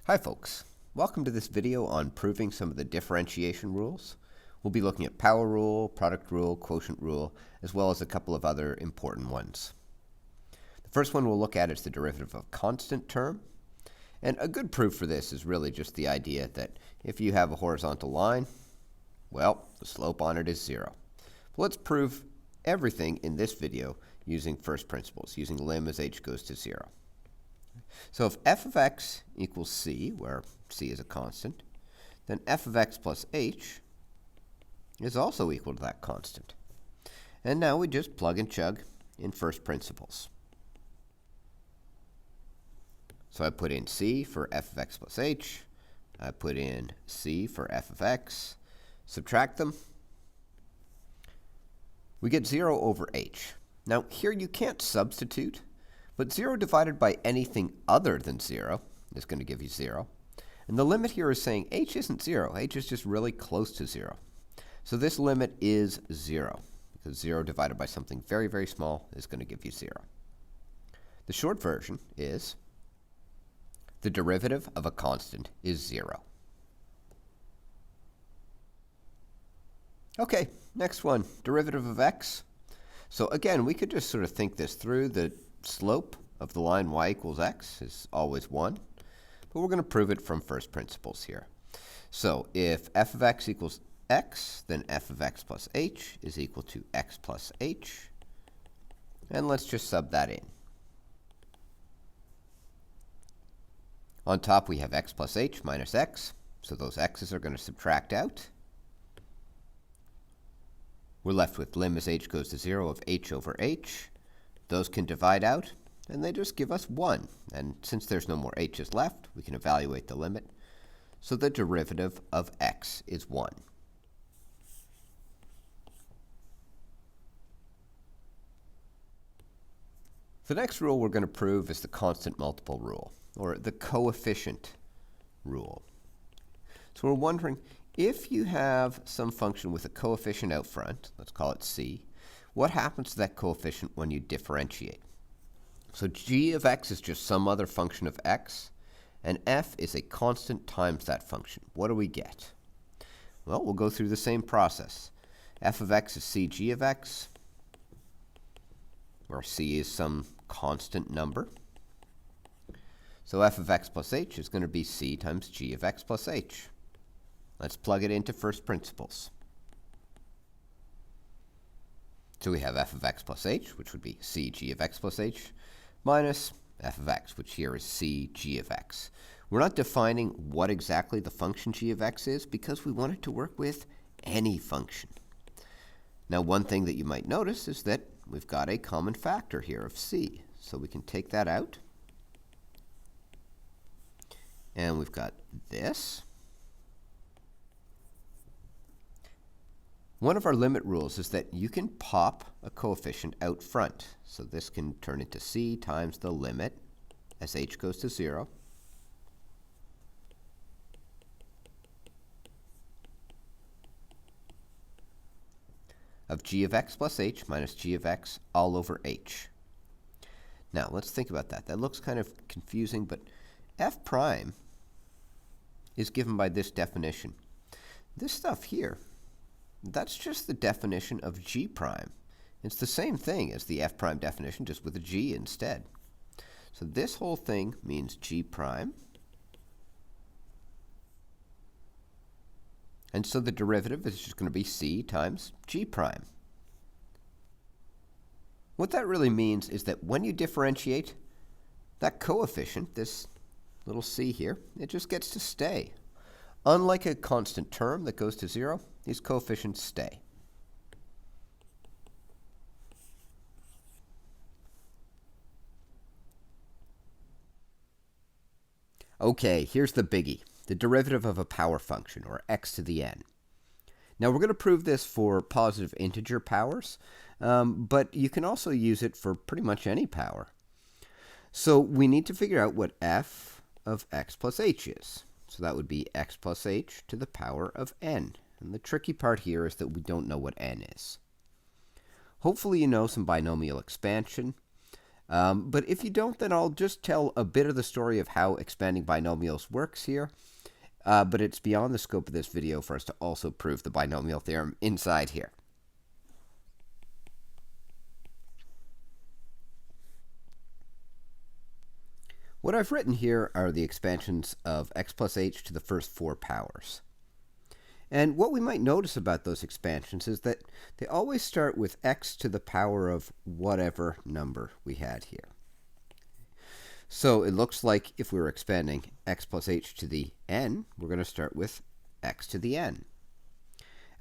Hi folks, welcome to this video on proving some of the differentiation rules. We'll be looking at power rule, product rule, quotient rule, as well as a couple of other important ones. The first one we'll look at is the derivative of a constant term. And a good proof for this is really just the idea that if you have a horizontal line, well, the slope on it is 0. But let's prove everything in this video using first principles, using lim as h goes to 0. So if f of x equals c, where c is a constant, then f of x plus h is also equal to that constant. And now we just plug and chug in first principles. So I put in c for f of x plus h. I put in c for f of x. Subtract them. We get 0 over h. Now here you can't substitute, but 0 divided by anything other than 0 is going to give you 0. And the limit here is saying h isn't 0. H is just really close to 0. So this limit is 0, because 0 divided by something very, very small is going to give you 0. The short version is the derivative of a constant is 0. Okay, next one, derivative of x. So again, we could just sort of think this through. The slope of the line y equals x is always 1, but we're going to prove it from first principles here. So if f of x equals x, then f of x plus h is equal to x plus h. And let's just sub that in. On top we have x plus h minus x, so those x's are going to subtract out. We're left with lim as h goes to 0 of h over h. Those can divide out, and they just give us 1. And since there's no more h's left, we can evaluate the limit. So the derivative of x is 1. The next rule we're going to prove is the constant multiple rule, or the coefficient rule. So we're wondering, if you have some function with a coefficient out front, let's call it c, what happens to that coefficient when you differentiate? So g of x is just some other function of x, and f is a constant times that function. What do we get? Well, we'll go through the same process. F of x is cg of x, where c is some constant number. So f of x plus h is going to be c times g of x plus h. Let's plug it into first principles. So we have f of x plus h, which would be c g of x plus h, minus f of x, which here is c g of x. We're not defining what exactly the function g of x is because we want it to work with any function. Now, one thing that you might notice is that we've got a common factor here of c. So we can take that out. And we've got this. One of our limit rules is that you can pop a coefficient out front. So this can turn into c times the limit as h goes to 0 of g of x plus h minus g of x all over h. Now, let's think about that. That looks kind of confusing, but f prime is given by this definition. This stuff here, that's just the definition of g prime. It's the same thing as the f prime definition, just with a g instead. So this whole thing means g prime. And so the derivative is just going to be c times g prime. What that really means is that when you differentiate, that coefficient, this little c here, it just gets to stay. Unlike a constant term that goes to 0, these coefficients stay. Okay, here's the biggie, the derivative of a power function, or x to the n. Now, we're going to prove this for positive integer powers, but you can also use it for pretty much any power. So we need to figure out what f of x plus h is. So that would be x plus h to the power of n. And the tricky part here is that we don't know what n is. Hopefully you know some binomial expansion. But if you don't, then I'll just tell a bit of the story of how expanding binomials works here. But it's beyond the scope of this video for us to also prove the binomial theorem inside here. What I've written here are the expansions of x plus h to the first 4 powers. And what we might notice about those expansions is that they always start with x to the power of whatever number we had here. So it looks like if we were expanding x plus h to the n, we're going to start with x to the n.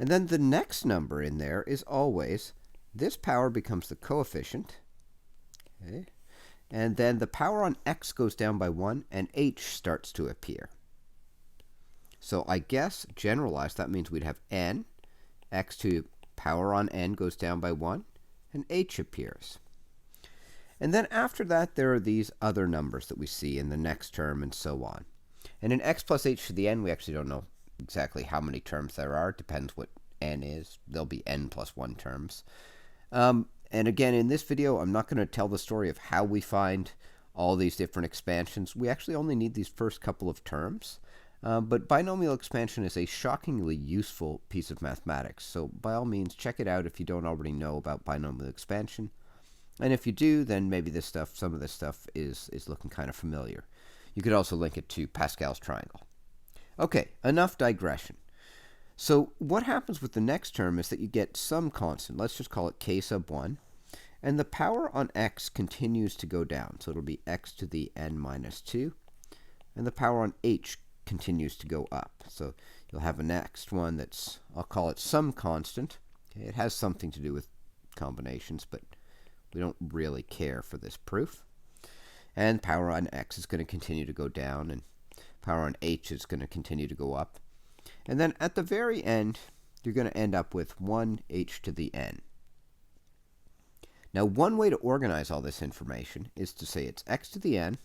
And then the next number in there is always, this power becomes the coefficient. Okay. And then the power on x goes down by 1, and h starts to appear. So I guess, generalized, that means we'd have n, x to power on n goes down by 1, and h appears. And then after that, there are these other numbers that we see in the next term and so on. And in x plus h to the n, we actually don't know exactly how many terms there are. It depends what n is. There'll be n plus 1 terms. And again, in this video, I'm not going to tell the story of how we find all these different expansions. We actually only need these first couple of terms. But binomial expansion is a shockingly useful piece of mathematics. So by all means, check it out if you don't already know about binomial expansion. And if you do, then maybe this stuff, some of this stuff is looking kind of familiar. You could also link it to Pascal's triangle. Okay, enough digression. So what happens with the next term is that you get some constant. Let's just call it k sub 1. And the power on x continues to go down. So it'll be x to the n minus 2. And the power on h continues to go up. So you'll have a next one that's, I'll call it some constant. Okay, it has something to do with combinations, but we don't really care for this proof. And power on x is going to continue to go down, and power on h is going to continue to go up. And then at the very end, you're going to end up with 1h to the n. Now, one way to organize all this information is to say it's x to the n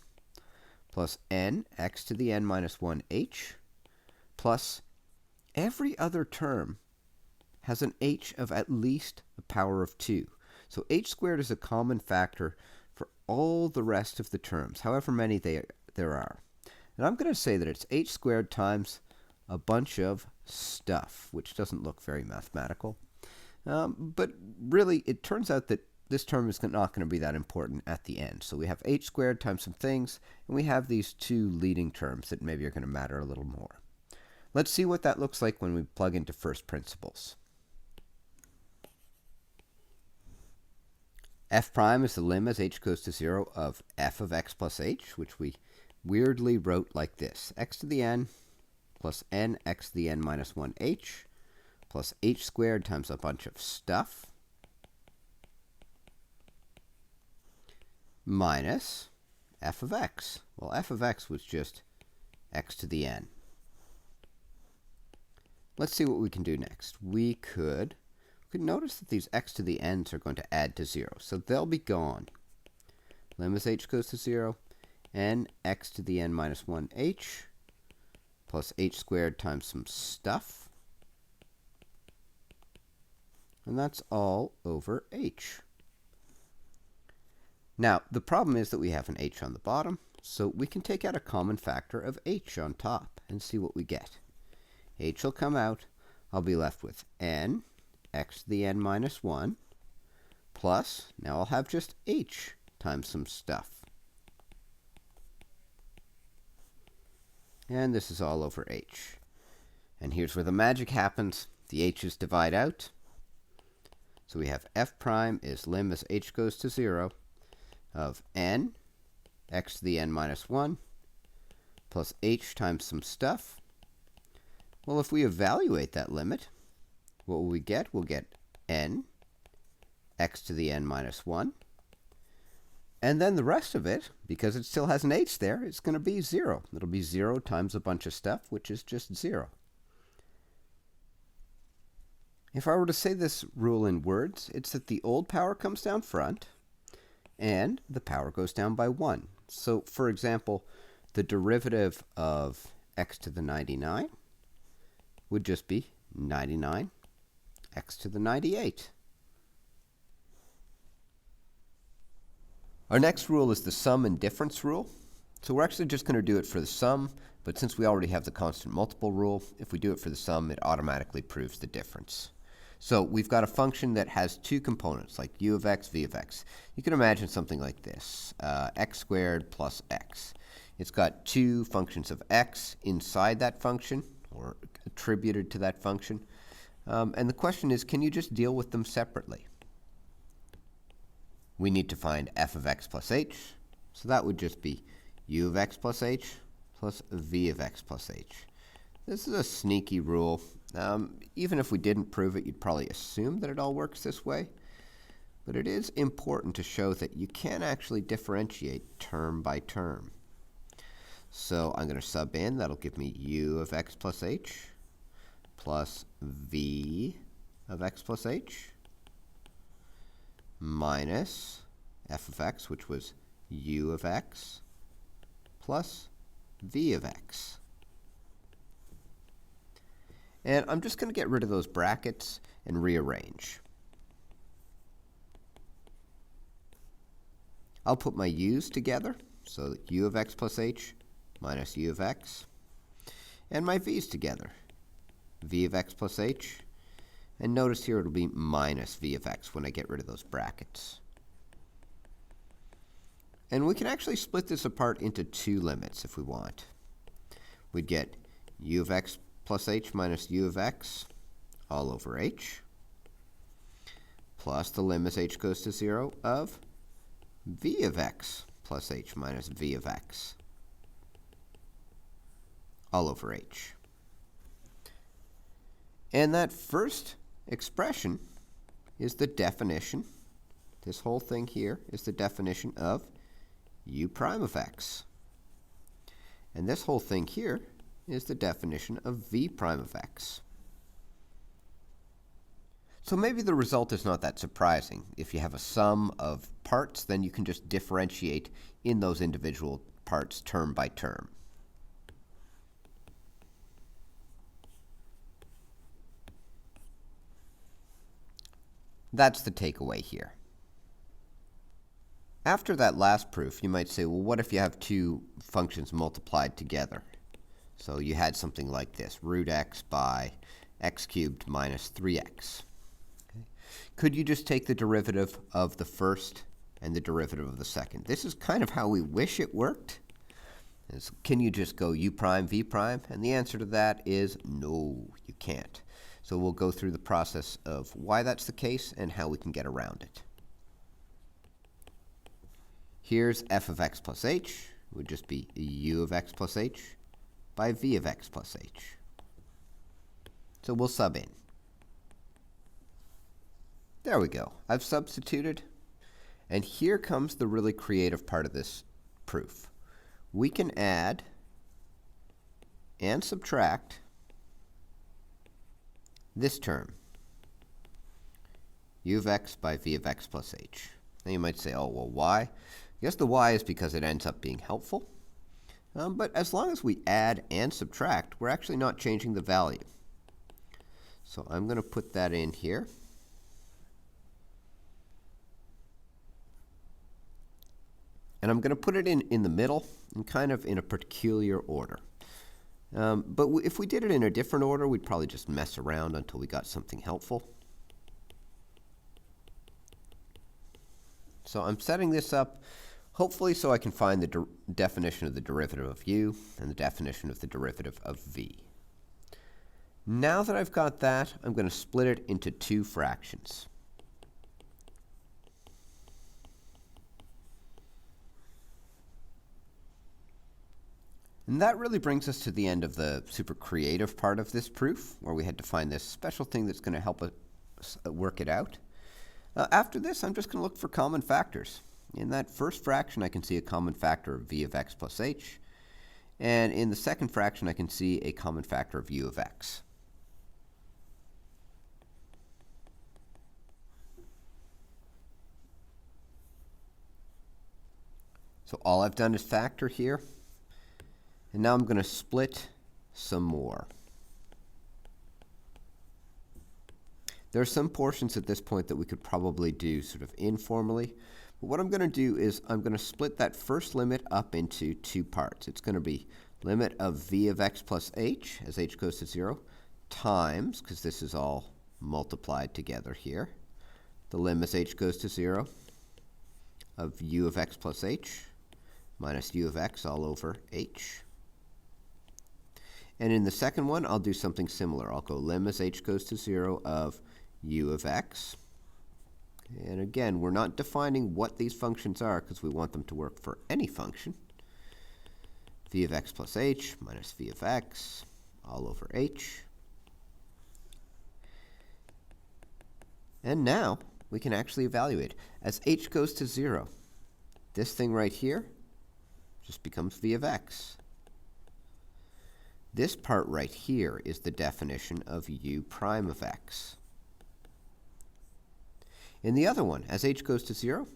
plus n x to the n minus 1h plus every other term has an h of at least the power of 2. So h squared is a common factor for all the rest of the terms, however many there are. And I'm going to say that it's h squared times a bunch of stuff, which doesn't look very mathematical. But really, it turns out that this term is not going to be that important at the end. So we have h squared times some things, and we have these two leading terms that maybe are going to matter a little more. Let's see what that looks like when we plug into first principles. F prime is the lim as h goes to 0 of f of x plus h, which we weirdly wrote like this. X to the n plus n x to the n minus 1h plus h squared times a bunch of stuff minus f of x. Well, f of x was just x to the n. Let's see what we can do next. We could notice that these x to the n's are going to add to 0, so they'll be gone. Lim as h goes to 0, n x to the n minus 1h plus h squared times some stuff. And that's all over h. Now, the problem is that we have an h on the bottom, so we can take out a common factor of h on top and see what we get. H will come out. I'll be left with n x to the n minus 1 plus, now I'll have just h times some stuff. And this is all over h. And here's where the magic happens. The h's divide out. So we have f prime is lim as h goes to 0 of n x to the n minus 1 plus h times some stuff. Well, if we evaluate that limit, what will we get? We'll get n x to the n minus 1. And then the rest of it, because it still has an h there, it's going to be 0. It'll be 0 times a bunch of stuff, which is just 0. If I were to say this rule in words, it's that the old power comes down front, and the power goes down by 1. So, for example, the derivative of x to the 99 would just be 99 x to the 98. Our next rule is the sum and difference rule. So we're actually just going to do it for the sum, but since we already have the constant multiple rule, if we do it for the sum, it automatically proves the difference. So we've got a function that has two components, like u of x, v of x. You can imagine something like this, x squared plus x. It's got two functions of x inside that function, or attributed to that function. And the question is, can you just deal with them separately? We need to find f of x plus h, so that would just be u of x plus h plus v of x plus h. This is a sneaky rule. Even if we didn't prove it, you'd probably assume that it all works this way. But it is important to show that you can actually differentiate term by term. So I'm going to sub in. That'll give me u of x plus h plus v of x plus h minus f of x, which was u of x, plus v of x. And I'm just going to get rid of those brackets and rearrange. I'll put my u's together, so that u of x plus h minus u of x, and my v's together, v of x plus h, and notice here it'll be minus v of x when I get rid of those brackets. And we can actually split this apart into two limits if we want. We'd get u of x plus h minus u of x all over h, plus the limit as h goes to 0 of v of x plus h minus v of x all over h. And that first expression is the definition. This whole thing here is the definition of u prime of x. And this whole thing here is the definition of v prime of x. So maybe the result is not that surprising. If you have a sum of parts, then you can just differentiate in those individual parts term by term. That's the takeaway here. After that last proof, you might say, well, what if you have two functions multiplied together? So you had something like this, root x by x cubed minus 3x. Okay. Could you just take the derivative of the first and the derivative of the second? This is kind of how we wish it worked. Can you just go u prime, v prime? And the answer to that is no, you can't. So we'll go through the process of why that's the case and how we can get around it. Here's f of x plus h. It would just be u of x plus h by v of x plus h. So we'll sub in. There we go. I've substituted. And here comes the really creative part of this proof. We can add and subtract this term, u of x by v of x plus h. Now you might say, oh, well, why? I guess the why is because it ends up being helpful. But as long as we add and subtract, we're actually not changing the value. So I'm going to put that in here. And I'm going to put it in the middle and kind of in a peculiar order. But if we did it in a different order, we'd probably just mess around until we got something helpful. So I'm setting this up, hopefully so I can find the definition of the derivative of u and the definition of the derivative of v. Now that I've got that, I'm going to split it into two fractions. And that really brings us to the end of the super creative part of this proof, where we had to find this special thing that's going to help us work it out. After this, I'm just going to look for common factors. In that first fraction, I can see a common factor of v of x plus h. And in the second fraction, I can see a common factor of u of x. So all I've done is factor here. And now I'm going to split some more. There are some portions at this point that we could probably do sort of informally, But what I'm going to do is I'm going to split that first limit up into two parts. It's going to be limit of v of x plus h as h goes to 0 times, because this is all multiplied together here, the limit as h goes to 0 of u of x plus h minus u of x all over h. And in the second one, I'll do something similar. I'll go lim as h goes to 0 of u of x. And again, we're not defining what these functions are because we want them to work for any function. V of x plus h minus v of x all over h. And now we can actually evaluate. As h goes to 0, this thing right here just becomes v of x. This part right here is the definition of u prime of x. In the other one, as h goes to 0,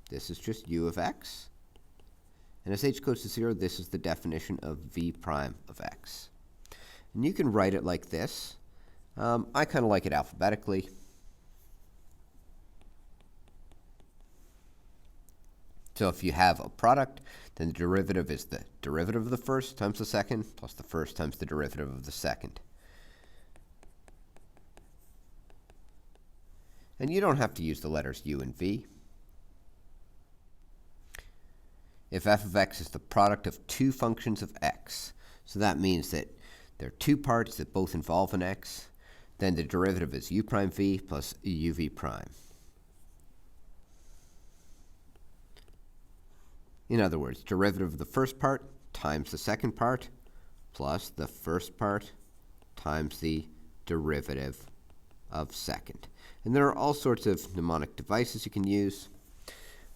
this is just u of x. And as h goes to 0, this is the definition of v prime of x. And you can write it like this. I kind of like it alphabetically. So if you have a product, then the derivative is the derivative of the first times the second plus the first times the derivative of the second. And you don't have to use the letters u and v. If f of x is the product of two functions of x, so that means that there are two parts that both involve an x, then the derivative is u prime v plus uv prime. In other words, derivative of the first part times the second part plus the first part times the derivative of second. And there are all sorts of mnemonic devices you can use,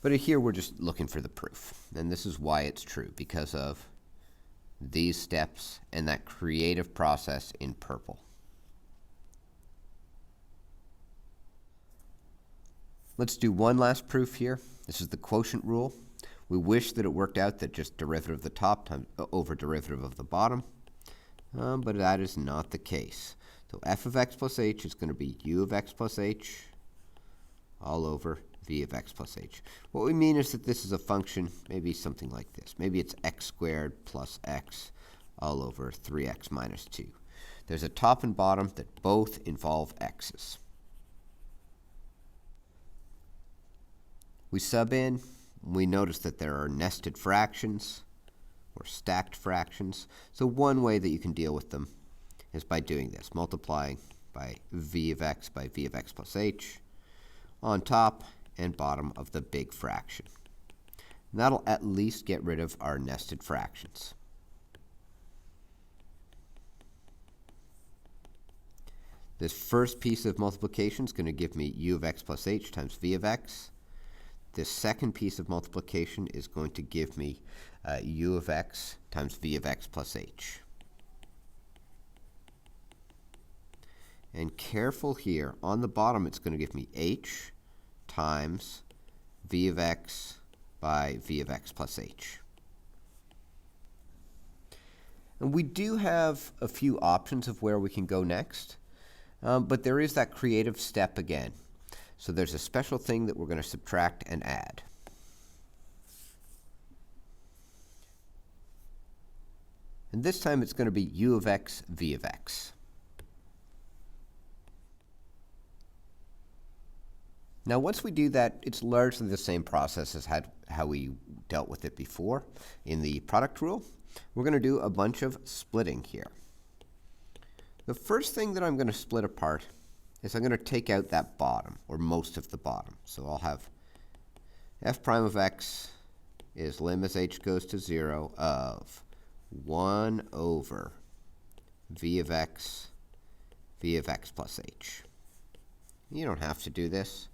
but here we're just looking for the proof. And this is why it's true, because of these steps and that creative process in purple. Let's do one last proof here. This is the quotient rule. We wish that it worked out that just derivative of the top over derivative of the bottom, but that is not the case. So f of x plus h is going to be u of x plus h all over v of x plus h. What we mean is that this is a function, maybe something like this. Maybe it's x squared plus x all over 3x minus 2. There's a top and bottom that both involve x's. We sub in. We notice that there are nested fractions or stacked fractions. So one way that you can deal with them is by doing this, multiplying by v of x plus h on top and bottom of the big fraction. And that'll at least get rid of our nested fractions. This first piece of multiplication is going to give me u of x plus h times v of x. This second piece of multiplication is going to give me u of x times v of x plus h. And careful here, on the bottom it's going to give me h times v of x by v of x plus h. And we do have a few options of where we can go next, but there is that creative step again. So there's a special thing that we're going to subtract and add. And this time it's going to be u of x, v of x. Now once we do that, it's largely the same process as how we dealt with it before in the product rule. We're going to do a bunch of splitting here. The first thing that I'm going to split apart is I'm going to take out that bottom, or most of the bottom. So I'll have f prime of x is lim as h goes to 0 of 1 over v of x plus h. You don't have to do this,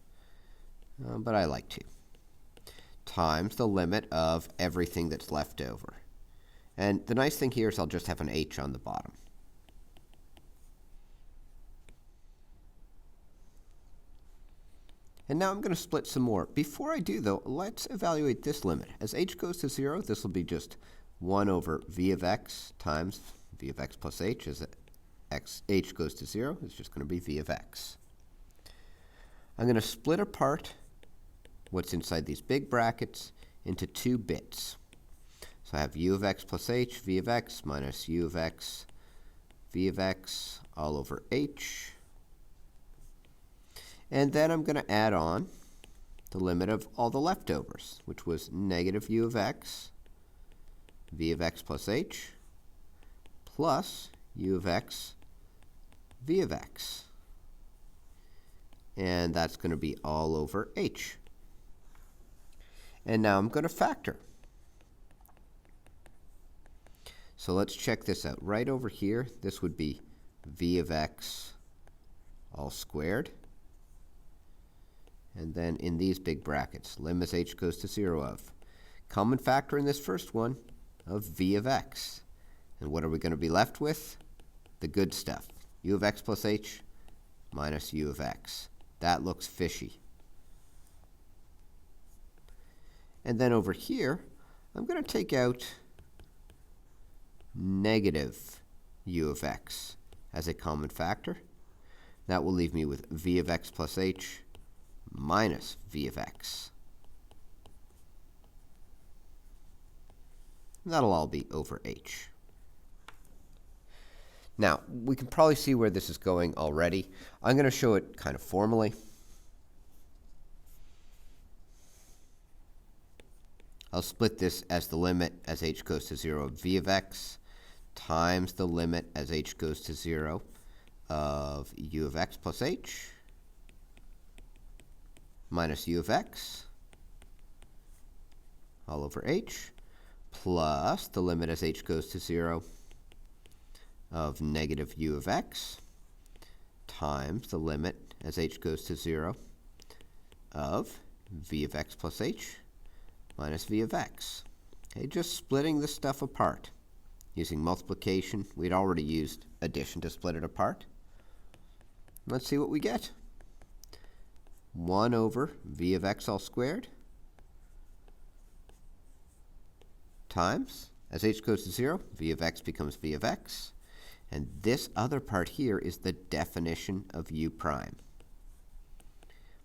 but I like to. Times the limit of everything that's left over. And the nice thing here is I'll just have an h on the bottom. And now I'm going to split some more. Before I do, though, let's evaluate this limit. As h goes to 0, this will be just 1 over v of x times v of x plus h. As h goes to 0, it's just going to be v of x. I'm going to split apart what's inside these big brackets into 2 bits. So I have u of x plus h, v of x minus u of x, v of x all over h. And then I'm going to add on the limit of all the leftovers, which was negative u of x, v of x plus h, plus u of x, v of x. And that's going to be all over h. And now I'm going to factor. So let's check this out. Right over here, this would be v of x all squared. And then in these big brackets, lim as h goes to 0 of. Common factor in this first one of v of x. And what are we going to be left with? The good stuff. U of x plus h minus u of x. That looks fishy. And then over here, I'm going to take out negative u of x as a common factor. That will leave me with v of x plus h minus v of x. That'll all be over h. Now, we can probably see where this is going already. I'm going to show it kind of formally. I'll split this as the limit as h goes to 0 of v of x times the limit as h goes to 0 of u of x plus h minus u of x all over h plus the limit as h goes to 0 of negative u of x times the limit as h goes to 0 of v of x plus h minus v of x. Okay, just splitting this stuff apart. Using multiplication, we'd already used addition to split it apart. Let's see what we get. 1 over v of x all squared times, as h goes to 0, v of x becomes v of x. And this other part here is the definition of u prime.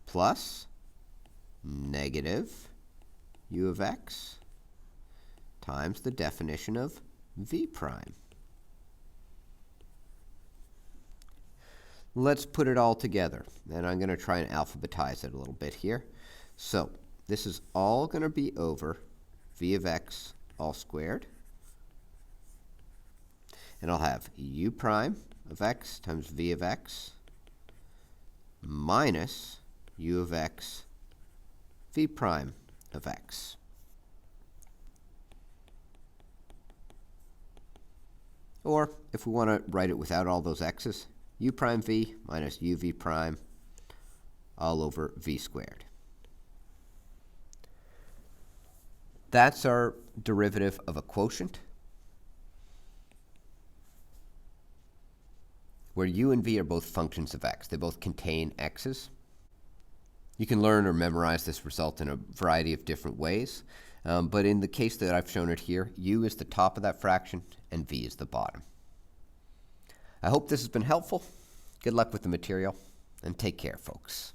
Plus negative u of x times the definition of v prime. Let's put it all together, and I'm going to try and alphabetize it a little bit here. So this is all going to be over v of x all squared, and I'll have u prime of x times v of x minus u of x v prime of x. Or, if we want to write it without all those x's, u prime v minus uv prime all over v squared. That's our derivative of a quotient, where u and v are both functions of x. They both contain x's. You can learn or memorize this result in a variety of different ways, but in the case that I've shown it here, u is the top of that fraction and v is the bottom. I hope this has been helpful. Good luck with the material, and take care, folks.